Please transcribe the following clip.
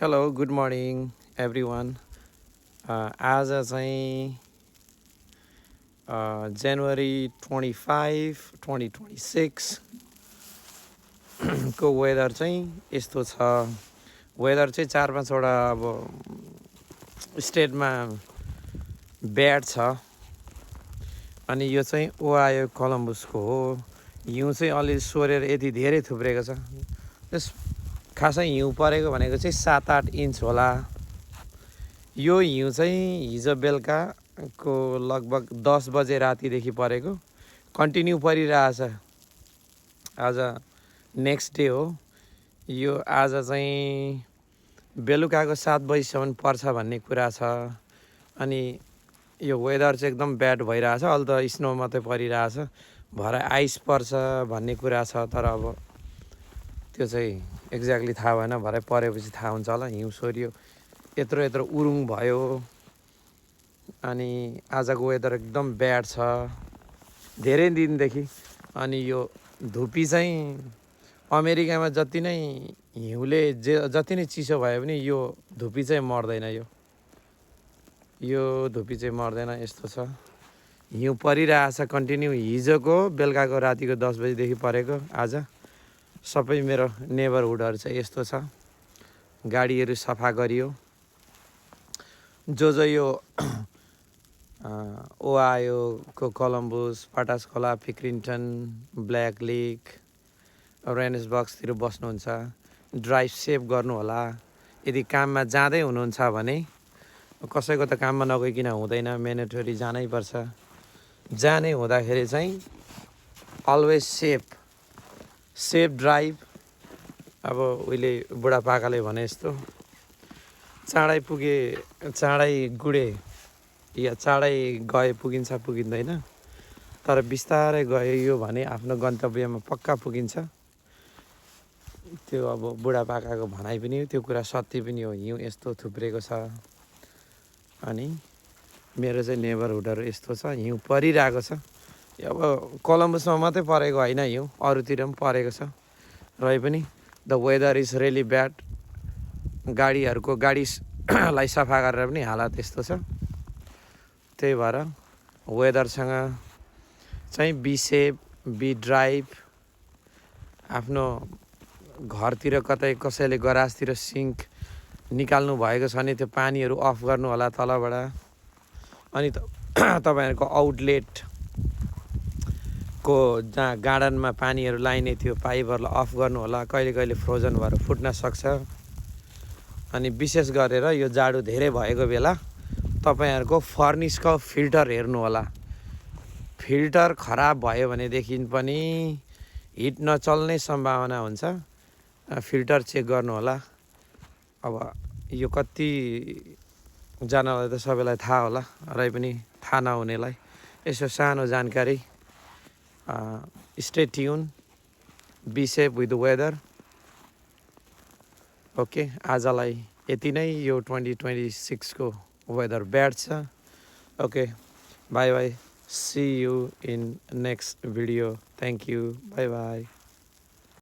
Hello good morning everyone आज चाहिँ जनवरी 25 2026 को वेदर चाहिँ यस्तो छ। वेदर चाहिँ 4-5वटा अब स्टेटमा ब्याड छ अनि यो चाहिँ ओहायो कोलम्बसको हो। हिउँ चाहिँ अलि सोरेर यति धेरै थुप्रेको छ। त्यस खासै हिउँ परेको भनेको चाहिँ 7-8 इन्च होला। यो हिउँ चाहिँ हिजो बेलुकाको लगभग 10 बजे रातिदेखि परेको कन्टिन्यू परिरहेछ। आज नेक्स्ट डे हो। यो आज चाहिँ बेलुकाको 7 बजीसम्म पर्छ भन्ने कुरा छ। अनि यो वेदर चाहिँ एकदम ब्याड भइरहेछ। अहिले त स्नो मात्रै परिरहेछ, भरे आइस पर्छ भन्ने कुरा छ। तर अब त्यो चाहिँ एक्ज्याक्टली थाहा भएन, भरे परेपछि थाहा हुन्छ होला। हिउँ सोरियो, यत्रो उरुङ भयो। अनि आजको वेदर एकदम ब्याड छ धेरै दिनदेखि। अनि यो धुपी चाहिँ अमेरिकामा जति नै हिउँले जति नै चिसो भयो भने यो धुपी चाहिँ मर्दैन। यो धुपी चाहिँ मर्दैन, यस्तो छ। हिउँ परिरहेछ कन्टिन्यू। हिजोको बेलुकाको रातिको 10 बजीदेखि परेको आज सबै मेरो नेबरहुडहरू चाहिँ यस्तो छ। गाडीहरू सफा गरियो। जो यो ओहायोको कोलम्बस, पटास खोला, पिक्रिन्टन, ब्ल्याक लेक, रेनेसबर्गतिर बस्नुहुन्छ, ड्राइभ सेभ गर्नु होला। यदि काममा जाँदै हुनुहुन्छ भने, कसैको त काममा नगइकन हुँदैन, म्यान्डेटरी जानै पर्छ। जाने हुँदाखेरि चाहिँ अलवेज सेफ ड्राइभ। अब उहिले बुढापाकाले भने जस्तो चाँडै पुगे चाँडै गुडे या चाँडै गए पुगिँदैन, तर बिस्तारै गयो भने आफ्नो गन्तव्यमा पक्का पुगिन्छ। त्यो अब बुढापाकाको भनाइ पनि हो, त्यो कुरा सत्य पनि हो। हिउँ यस्तो थुप्रेको छ। अनि मेरो चाहिँ नेबरहुडहरू यस्तो छ। हिउँ परिरहेको छ। अब कोलम्बसमा मात्रै परेको होइन, हिउँ अरूतिर पनि परेको छ। र पनि the weather is really bad. गाडीलाई सफा गरेर पनि हालत यस्तो छ। त्यही भएर वेदरसँग चाहिँ बी सेफ, बी ड्राइभ। आफ्नो घरतिर कतै कसैले गराजतिर सिङ्क निकाल्नु भएको छ भने त्यो पानीहरू अफ गर्नु होला तलबाट। अनि तपाईँहरूको आउटलेटको जहाँ गार्डनमा पानीहरू लाइने थियो पाइपहरूलाई अफ गर्नु होला। कहिले फ्रोजन भएर फुट्न सक्छ। अनि विशेष गरेर यो जाडो धेरै भएको बेला तपाईँहरूको फर्निसको फिल्टर हेर्नु होला। फिल्टर खराब भयो भनेदेखि पनि हिट नचल्ने सम्भावना हुन्छ। फिल्टर चेक गर्नु होला। अब यो कतिजनालाई त सबैलाई थाहा होला, र पनि थाहा नहुनेलाई यसो सानो जानकारी। Stay tune, be safe with the weather. Okay, आजलाई यति नै। यो 2026 को वेदर ब्याड छ। Okay, bye bye, see you in next video. Thank you, bye by.